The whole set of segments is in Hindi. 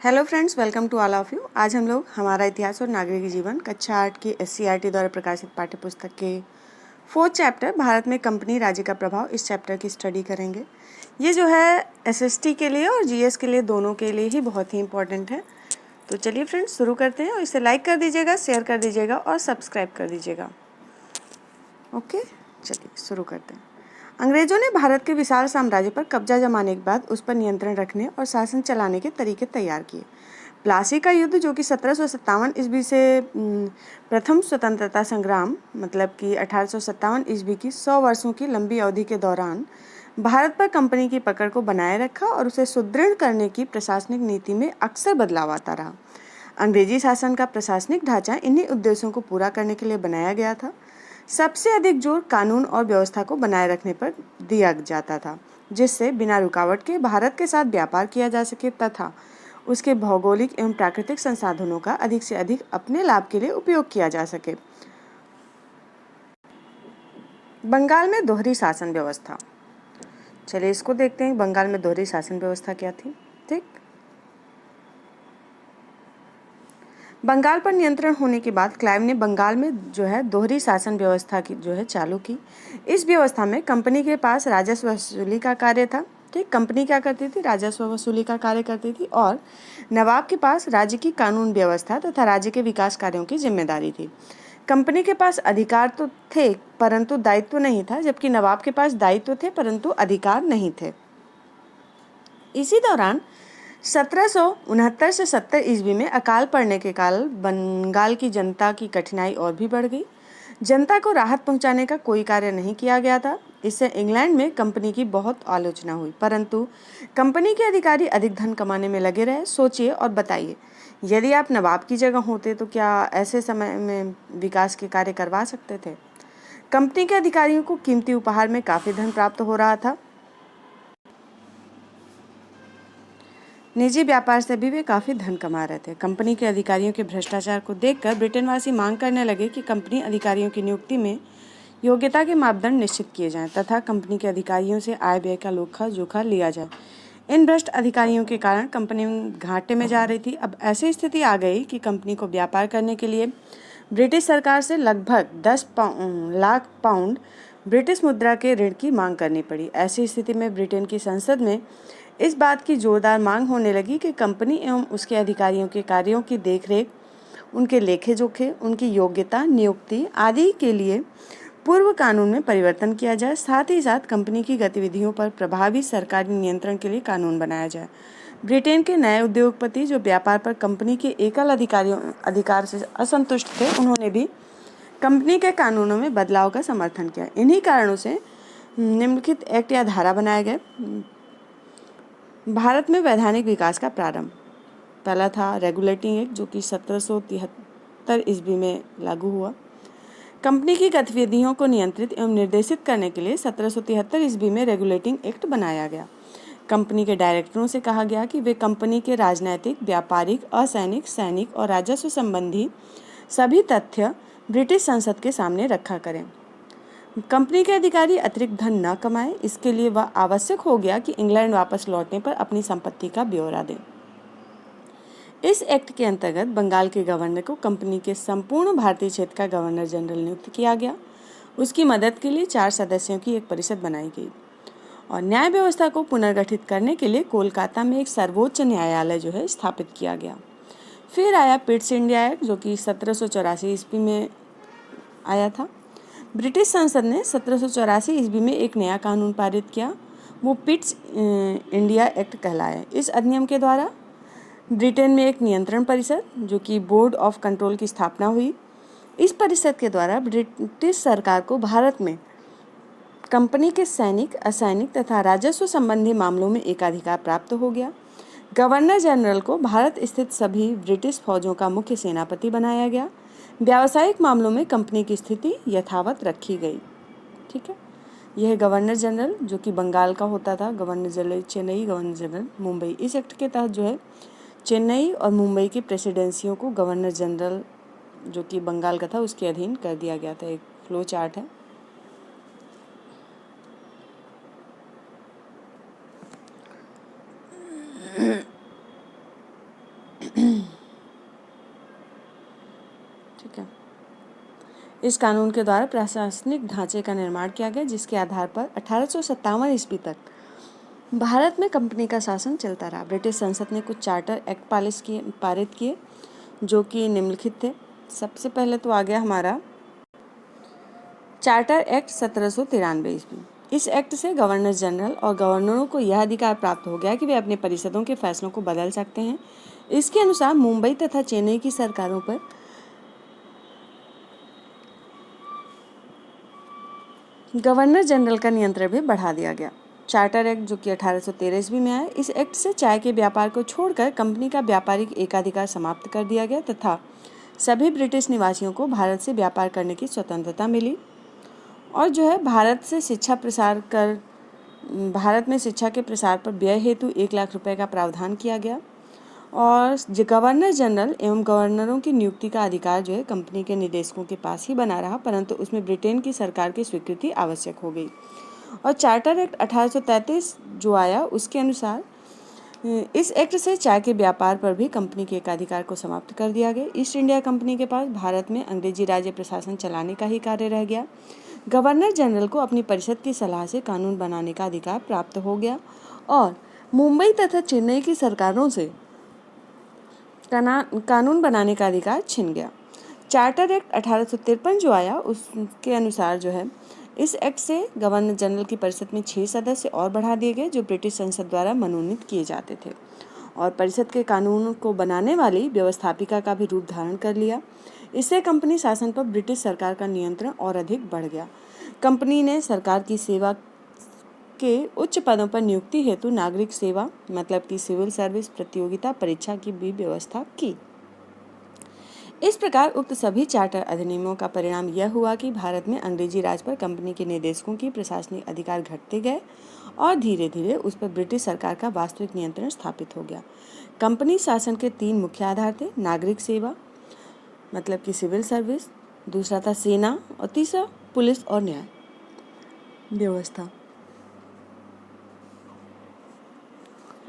Hello friends, welcome to all of you. आज हम लोग हमारा इतिहास और नागरिक जीवन कक्षा 8 की SCERT द्वारा प्रकाशित पाठ्यपुस्तक के 4th चैप्टर भारत में कंपनी राज्य का प्रभाव, इस चैप्टर की स्टडी करेंगे। ये जो है SST के लिए और GS के लिए दोनों के लिए ही बहुत ही इंपॉर्टेंट है। तो चलिए फ्रेंड्स शुरू करते हैं और इसे लाइक कर दीजिएगा, शेयर कर दीजिएगा और सब्सक्राइब कर दीजिएगा। ओके, चलिए शुरू करते हैं। अंग्रेजों ने भारत के विशाल साम्राज्य पर कब्जा जमाने के बाद उस पर नियंत्रण रखने और शासन चलाने के तरीके तैयार किए। प्लासी का युद्ध, जो कि 1757 ईस्वी से प्रथम स्वतंत्रता संग्राम मतलब कि 1857 ईस्वी की 100 वर्षों की लंबी अवधि के दौरान भारत पर कंपनी की पकड़ को बनाए रखा और उसे सुदृढ़ करने की प्रशासनिक नीति में अक्सर बदलाव आता रहा। अंग्रेजी शासन का प्रशासनिक ढांचा इन्हीं उद्देश्यों को पूरा करने के लिए बनाया गया था। सबसे अधिक जोर कानून और व्यवस्था को बनाए रखने पर दिया जाता था, जिससे बिना रुकावट के भारत के साथ व्यापार किया जा सके तथा उसके भौगोलिक एवं प्राकृतिक संसाधनों का अधिक से अधिक अपने लाभ के लिए उपयोग किया जा सके। बंगाल में दोहरी शासन व्यवस्था। चलिए इसको देखते हैं, बंगाल में दोहरी शासन व्यवस्था क्या थी। ठीक, बंगाल पर नियंत्रण होने के बाद क्लाइव ने बंगाल में जो है दोहरी शासन व्यवस्था की जो है चालू की। इस व्यवस्था में कंपनी के पास राजस्व वसूली का कार्य था। ठीक, कंपनी क्या करती थी? राजस्व वसूली का कार्य करती थी और नवाब के पास राज्य की कानून व्यवस्था तथा राज्य के विकास कार्यों की जिम्मेदारी थी। कंपनी के पास अधिकार तो थे परंतु दायित्व नहीं था, जबकि नवाब के पास दायित्व थे परंतु अधिकार नहीं थे। इसी दौरान 1769 से 70 ईस्वी में अकाल पड़ने के कारण बंगाल की जनता की कठिनाई और भी बढ़ गई। जनता को राहत पहुंचाने का कोई कार्य नहीं किया गया था। इससे इंग्लैंड में कंपनी की बहुत आलोचना हुई, परंतु कंपनी के अधिकारी अधिक धन कमाने में लगे रहे। सोचिए और बताइए, यदि आप नवाब की जगह होते तो क्या ऐसे समय में विकास के कार्य करवा सकते थे? कंपनी के अधिकारियों को कीमती उपहार में काफ़ी धन प्राप्त हो रहा था। निजी व्यापार से भी वे काफ़ी धन कमा रहे थे। कंपनी के अधिकारियों के भ्रष्टाचार को देखकर ब्रिटेनवासी मांग करने लगे कि कंपनी अधिकारियों की नियुक्ति में योग्यता के मापदंड निश्चित किए जाएं तथा कंपनी के अधिकारियों से आय व्यय का लेखा जोखा लिया जाए। इन भ्रष्ट अधिकारियों के कारण कंपनी घाटे में जा रही थी। अब ऐसी स्थिति आ गई कि कंपनी को व्यापार करने के लिए ब्रिटिश सरकार से लगभग 10 लाख पाउंड ब्रिटिश मुद्रा के ऋण की मांग करनी पड़ी। ऐसी स्थिति में ब्रिटेन की संसद में इस बात की जोरदार मांग होने लगी कि कंपनी एवं उसके अधिकारियों के कार्यों की देखरेख, उनके लेखे जोखे, उनकी योग्यता, नियुक्ति आदि के लिए पूर्व कानून में परिवर्तन किया जाए। साथ ही साथ कंपनी की गतिविधियों पर प्रभावी सरकारी नियंत्रण के लिए कानून बनाया जाए। ब्रिटेन के नए उद्योगपति जो व्यापार पर कंपनी के एकल अधिकार से असंतुष्ट थे, उन्होंने भी कंपनी के कानूनों में बदलाव का समर्थन किया। इन्हीं कारणों से निम्नलिखित एक्ट या धारा बनाए गए। भारत में वैधानिक विकास का प्रारंभ। पहला था रेगुलेटिंग एक्ट, जो कि 1773 ईस्वी में लागू हुआ। कंपनी की गतिविधियों को नियंत्रित एवं निर्देशित करने के लिए 1773 ईस्वी में रेगुलेटिंग एक्ट बनाया गया। कंपनी के डायरेक्टरों से कहा गया कि वे कंपनी के राजनैतिक, व्यापारिक, असैनिक, सैनिक और राजस्व संबंधी सभी तथ्य ब्रिटिश संसद के सामने रखा करें। कंपनी के अधिकारी अतिरिक्त धन न कमाएं, इसके लिए वह आवश्यक हो गया कि इंग्लैंड वापस लौटने पर अपनी संपत्ति का ब्यौरा दें। इस एक्ट के अंतर्गत बंगाल के गवर्नर को कंपनी के संपूर्ण भारतीय क्षेत्र का गवर्नर जनरल नियुक्त किया गया। उसकी मदद के लिए 4 सदस्यों की एक परिषद बनाई गई और न्याय व्यवस्था को पुनर्गठित करने के लिए कोलकाता में एक सर्वोच्च न्यायालय जो है स्थापित किया गया। फिर आया पिट्स इंडिया एक्ट, जो कि 1784 ईस्वी में आया था। ब्रिटिश संसद ने 1784 ईस्वी में एक नया कानून पारित किया, वो पिट्स इंडिया एक्ट कहलाया। इस अधिनियम के द्वारा ब्रिटेन में एक नियंत्रण परिषद, जो कि बोर्ड ऑफ कंट्रोल की स्थापना हुई। इस परिषद के द्वारा ब्रिटिश सरकार को भारत में कंपनी के सैनिक, असैनिक तथा राजस्व संबंधी मामलों में एकाधिकार प्राप्त हो गया। गवर्नर जनरल को भारत स्थित सभी ब्रिटिश फौजों का मुख्य सेनापति बनाया गया। व्यावसायिक मामलों में कंपनी की स्थिति यथावत रखी गई। ठीक है, यह गवर्नर जनरल जो कि बंगाल का होता था, governor general Chennai, governor general Mumbai. इस एक्ट के तहत जो है चेन्नई और मुंबई की प्रेसिडेंसियों को गवर्नर जनरल जो कि बंगाल का था उसके अधीन कर दिया गया था। एक फ्लो चार्ट है। इस कानून के द्वारा प्रशासनिक ढांचे का निर्माण किया गया, जिसके आधार पर 1857 ईस्वी तक भारत में कंपनी का शासन चलता रहा। ब्रिटिश संसद ने कुछ चार्टर एक्ट पारित किए जो कि निम्नलिखित थे। सबसे पहले तो आ गया हमारा चार्टर एक्ट 1793 ईस्वी। इस एक्ट से गवर्नर जनरल और गवर्नरों को यह अधिकार प्राप्त हो गया कि वे अपने परिषदों के फैसलों को बदल सकते हैं। इसके अनुसार मुंबई तथा चेन्नई की सरकारों पर गवर्नर जनरल का नियंत्रण भी बढ़ा दिया गया। चार्टर एक्ट जो कि 1813 ईस्वी में आया, इस एक्ट से चाय के व्यापार को छोड़कर कंपनी का व्यापारिक एकाधिकार समाप्त कर दिया गया तथा सभी ब्रिटिश निवासियों को भारत से व्यापार करने की स्वतंत्रता मिली। और जो है भारत में शिक्षा के प्रसार पर व्यय हेतु 1 लाख रुपए का प्रावधान किया गया। और गवर्नर जनरल एवं गवर्नरों की नियुक्ति का अधिकार जो है कंपनी के निदेशकों के पास ही बना रहा, परंतु उसमें ब्रिटेन की सरकार की स्वीकृति आवश्यक हो गई। और चार्टर एक्ट 1833 जो आया, उसके अनुसार इस एक्ट से चाय के व्यापार पर भी कंपनी के एकाधिकार को समाप्त कर दिया गया। ईस्ट इंडिया कंपनी के पास भारत में अंग्रेजी राज्य प्रशासन चलाने का ही कार्य रह गया। गवर्नर जनरल को अपनी परिषद की सलाह से कानून बनाने का अधिकार प्राप्त हो गया और मुंबई तथा चेन्नई की सरकारों से कानून बनाने का अधिकार छिन गया। चार्टर एक्ट 1853 जो आया, उसके अनुसार जो है इस एक्ट से गवर्नर जनरल की परिषद में 6 सदस्य और बढ़ा दिए गए जो ब्रिटिश संसद द्वारा मनोनीत किए जाते थे और परिषद के कानून को बनाने वाली व्यवस्थापिका का भी रूप धारण कर लिया। इससे कंपनी शासन पर ब्रिटिश सरकार का नियंत्रण और अधिक बढ़ गया। कंपनी ने सरकार की सेवा के उच्च पदों पर नियुक्ति हेतु नागरिक सेवा मतलब कि सिविल सर्विस प्रतियोगिता परीक्षा की भी व्यवस्था की। इस प्रकार उक्त सभी चार्टर अधिनियमों का परिणाम यह हुआ कि भारत में अंग्रेजी राज पर कंपनी के निदेशकों की प्रशासनिक अधिकार घटते गए और धीरे धीरे उस पर ब्रिटिश सरकार का वास्तविक नियंत्रण स्थापित हो गया। कंपनी शासन के 3 मुख्य आधार थे, नागरिक सेवा मतलब कि सिविल सर्विस, दूसरा था सेना और तीसरा पुलिस और न्याय व्यवस्था।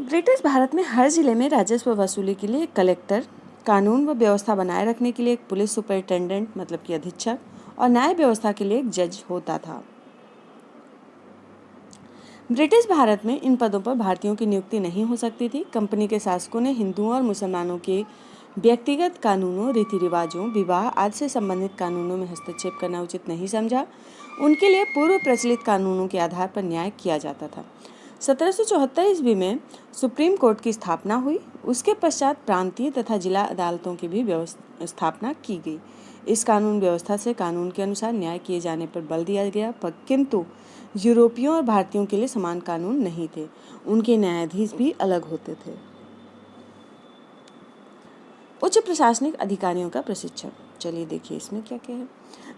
ब्रिटिश भारत में हर जिले में राजस्व वसूली के लिए एक कलेक्टर, कानून व व्यवस्था बनाए रखने के लिए एक पुलिस सुपरिटेंडेंट मतलब कि अधीक्षक और न्याय व्यवस्था के लिए एक जज होता था। ब्रिटिश भारत में इन पदों पर भारतीयों की नियुक्ति नहीं हो सकती थी। कंपनी के शासकों ने हिंदुओं और मुसलमानों के व्यक्तिगत कानूनों, रीति रिवाजों, विवाह आदि से संबंधित कानूनों में हस्तक्षेप करना उचित नहीं समझा। उनके लिए पूर्व प्रचलित कानूनों के आधार पर न्याय किया जाता था। 1774 ईस्वी में सुप्रीम कोर्ट की स्थापना हुई। उसके पश्चात प्रांतीय तथा जिला अदालतों की भी स्थापना की गई। इस कानून व्यवस्था से कानून के अनुसार न्याय किए जाने पर बल दिया गया, किंतु यूरोपियों और भारतीयों के लिए समान कानून नहीं थे। उनके न्यायाधीश भी अलग होते थे। उच्च प्रशासनिक अधिकारियों का प्रशिक्षण, चलिए देखिए इसमें क्या क्या है।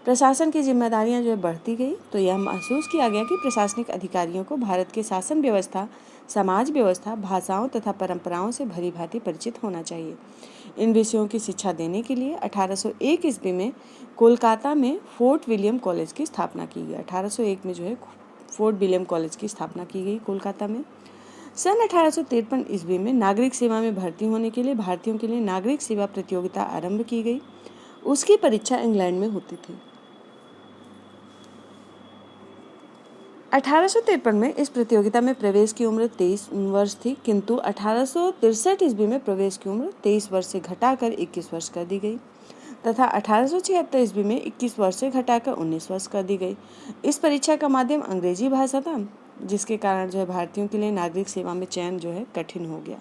प्रशासन की जिम्मेदारियां जो है बढ़ती गई तो यह महसूस किया गया कि प्रशासनिक अधिकारियों को भारत के शासन व्यवस्था, समाज व्यवस्था, भाषाओं तथा परंपराओं से भली भांति परिचित होना चाहिए। इन विषयों की शिक्षा देने के लिए 1801 ईस्वी में कोलकाता में फोर्ट विलियम कॉलेज की स्थापना की गई। 1801 में जो है फोर्ट विलियम कॉलेज की स्थापना की गई कोलकाता में। सन 1853 ईस्वी में नागरिक सेवा में भर्ती होने के लिए भारतीयों के लिए नागरिक सेवा प्रतियोगिता आरंभ की गई। उसकी परीक्षा इंग्लैंड में होती थी। 1853 में इस प्रतियोगिता में प्रवेश की उम्र 23 वर्ष थी, किंतु 1863 ईस्वी में प्रवेश की उम्र 23 वर्ष से घटाकर 21 वर्ष कर दी गई तथा 1876 ईस्वी में 21 वर्ष से घटाकर 19 वर्ष कर दी गई। इस परीक्षा का माध्यम अंग्रेजी भाषा था, जिसके कारण जो है भारतीयों के लिए नागरिक सेवा में चयन जो है कठिन हो गया।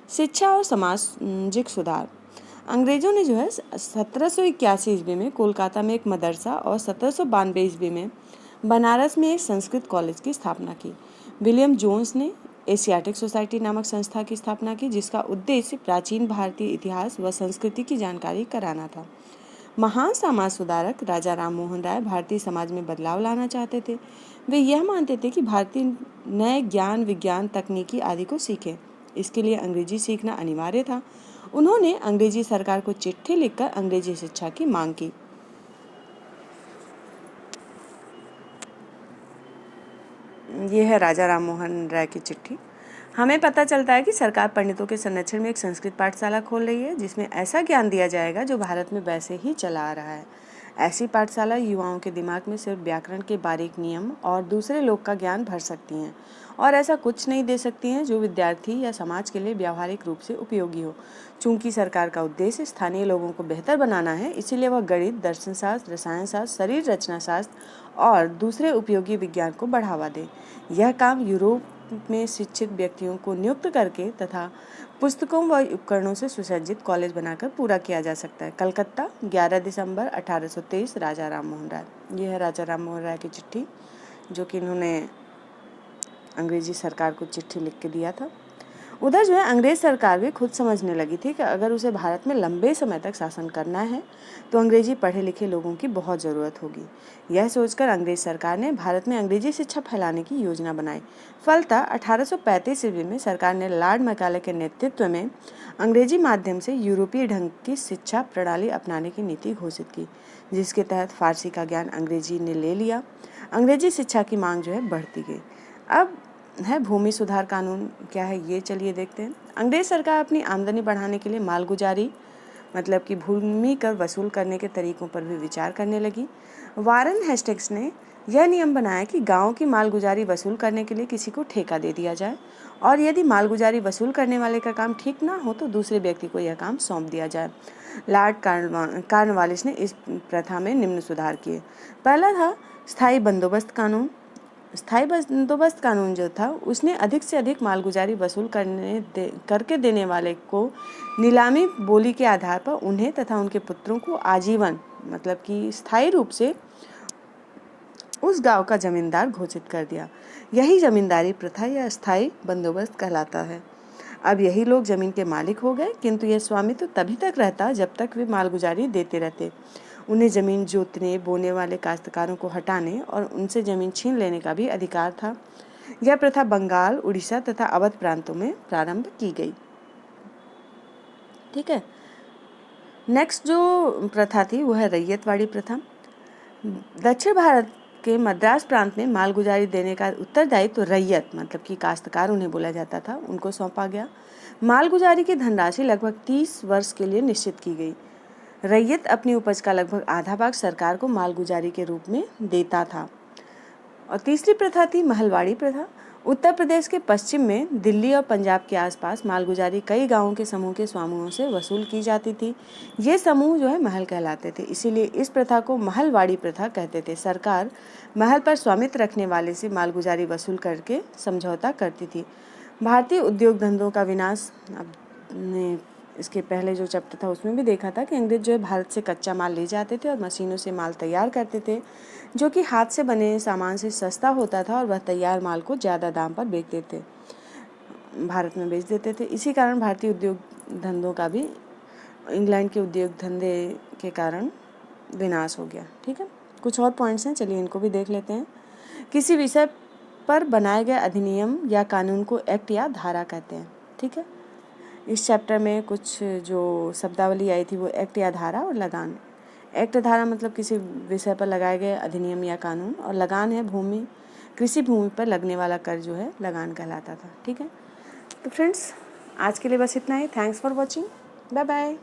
शिक्षा और सामाजिक सुधार, अंग्रेजों ने जो है 1781 ईस्वी में कोलकाता में एक मदरसा और 1792 ईस्वी में बनारस में एक संस्कृत कॉलेज की स्थापना की। विलियम जोन्स ने एशियाटिक सोसाइटी नामक संस्था की स्थापना की, जिसका उद्देश्य प्राचीन भारतीय इतिहास व संस्कृति की जानकारी कराना था। महान समाज सुधारक राजा राम मोहन राय भारतीय समाज में बदलाव लाना चाहते थे। वे यह मानते थे कि भारतीय नए ज्ञान, विज्ञान, तकनीकी आदि को सीखें। इसके लिए अंग्रेजी सीखना अनिवार्य था। उन्होंने अंग्रेजी सरकार को चिट्ठी लिखकर अंग्रेजी शिक्षा की मांग की। ये है राजा राम मोहन राय की चिट्ठी। हमें पता चलता है कि सरकार पंडितों के संरक्षण में एक संस्कृत पाठशाला खोल रही है, जिसमें ऐसा ज्ञान दिया जाएगा जो भारत में वैसे ही चला आ रहा है। ऐसी पाठशाला युवाओं के दिमाग में सिर्फ व्याकरण के बारीक नियम और दूसरे लोग का ज्ञान भर सकती हैं और ऐसा कुछ नहीं दे सकती हैं जो विद्यार्थी या समाज के लिए व्यावहारिक रूप से उपयोगी हो। चूंकि सरकार का उद्देश्य स्थानीय लोगों को बेहतर बनाना है, इसीलिए वह गणित, दर्शन शास्त्र, रसायन शास्त्र, शरीर रचना शास्त्र और दूसरे उपयोगी विज्ञान को बढ़ावा दे। यह काम यूरोप में शिक्षित व्यक्तियों को नियुक्त करके तथा पुस्तकों व उपकरणों से सुसज्जित कॉलेज बनाकर पूरा किया जा सकता है। कलकत्ता, 11 दिसंबर 1823, राजा राम मोहन राय। यह है राजा राम मोहन राय की चिट्ठी, जो कि इन्होंने अंग्रेजी सरकार को चिट्ठी लिख के दिया था। उधर जो है अंग्रेज सरकार भी खुद समझने लगी थी कि अगर उसे भारत में लंबे समय तक शासन करना है तो अंग्रेजी पढ़े लिखे लोगों की बहुत ज़रूरत होगी। यह सोचकर अंग्रेज सरकार ने भारत में अंग्रेजी शिक्षा फैलाने की योजना बनाई। फलतः 1835 ईस्वी में सरकार ने लॉर्ड मैकाले के नेतृत्व में अंग्रेजी माध्यम से यूरोपीय ढंग की शिक्षा प्रणाली अपनाने की नीति घोषित की, जिसके तहत फारसी का ज्ञान अंग्रेजी ने ले लिया। अंग्रेजी शिक्षा की मांग जो है बढ़ती गई। अब है भूमि सुधार कानून क्या है, ये चलिए देखते हैं। अंग्रेज सरकार अपनी आमदनी बढ़ाने के लिए मालगुजारी मतलब कि भूमि कर वसूल करने के तरीकों पर भी विचार करने लगी। वारन हेस्टिंग्स ने यह नियम बनाया कि गांव की मालगुजारी वसूल करने के लिए किसी को ठेका दे दिया जाए और यदि मालगुजारी वसूल करने वाले का काम ठीक ना हो तो दूसरे व्यक्ति को यह काम सौंप दिया जाए। लॉर्ड कॉर्नवालिस ने इस प्रथा में निम्न सुधार किए। पहला था स्थायी बंदोबस्त कानून। स्थायी बंदोबस्त कानून जो था उसने अधिक से अधिक मालगुजारी वसूल करके देने वाले को नीलामी बोली के आधार पर उन्हें तथा उनके पुत्रों को आजीवन मतलब कि स्थायी रूप से उस गांव का जमींदार घोषित कर दिया। यही जमींदारी प्रथा या स्थायी बंदोबस्त कहलाता है। अब यही लोग जमीन के मालिक हो गए, किंतु यह स्वामित्व तभी तक रहता जब तक वे मालगुजारी देते रहते। उन्हें जमीन जोतने बोने वाले काश्तकारों को हटाने और उनसे जमीन छीन लेने का भी अधिकार था। यह प्रथा बंगाल, उड़ीसा तथा अवध प्रांतों में प्रारंभ की गई। ठीक है, नेक्स्ट जो प्रथा थी वो है रैयतवाड़ी प्रथा। दक्षिण भारत के मद्रास प्रांत में मालगुजारी देने का उत्तरदायित्व रैयत मतलब कि काश्तकार उन्हें बोला जाता था, उनको सौंपा गया। मालगुजारी की धनराशि लगभग 30 वर्ष के लिए निश्चित की गई। रैयत अपनी उपज का लगभग आधा भाग सरकार को मालगुजारी के रूप में देता था। और तीसरी प्रथा थी महलवाड़ी प्रथा। उत्तर प्रदेश के पश्चिम में दिल्ली और पंजाब के आसपास मालगुजारी कई गांवों के समूह के स्वामियों से वसूल की जाती थी। ये समूह जो है महल कहलाते थे, इसीलिए इस प्रथा को महलवाड़ी प्रथा कहते थे। सरकार महल पर स्वामित्व रखने वाले से मालगुजारी वसूल करके समझौता करती थी। भारतीय उद्योग धंधों का विनाश, अब इसके पहले जो चैप्टर था उसमें भी देखा था कि अंग्रेज जो है भारत से कच्चा माल ले जाते थे और मशीनों से माल तैयार करते थे, जो कि हाथ से बने सामान से सस्ता होता था और वह तैयार माल को ज़्यादा दाम पर भारत में बेच देते थे। इसी कारण भारतीय उद्योग धंधों का भी इंग्लैंड के उद्योग धंधे के कारण विनाश हो गया। ठीक है, कुछ और पॉइंट्स हैं, चलिए इनको भी देख लेते हैं। किसी विषय पर बनाए गए अधिनियम या कानून को एक्ट या धारा कहते हैं। ठीक है, इस चैप्टर में कुछ जो शब्दावली आई थी वो एक्ट या धारा और लगान। एक्ट धारा मतलब किसी विषय पर लगाए गए अधिनियम या कानून, और लगान है भूमि, कृषि भूमि पर लगने वाला कर जो है लगान कहलाता था। ठीक है, तो फ्रेंड्स आज के लिए बस इतना ही। Thanks for watching, bye bye.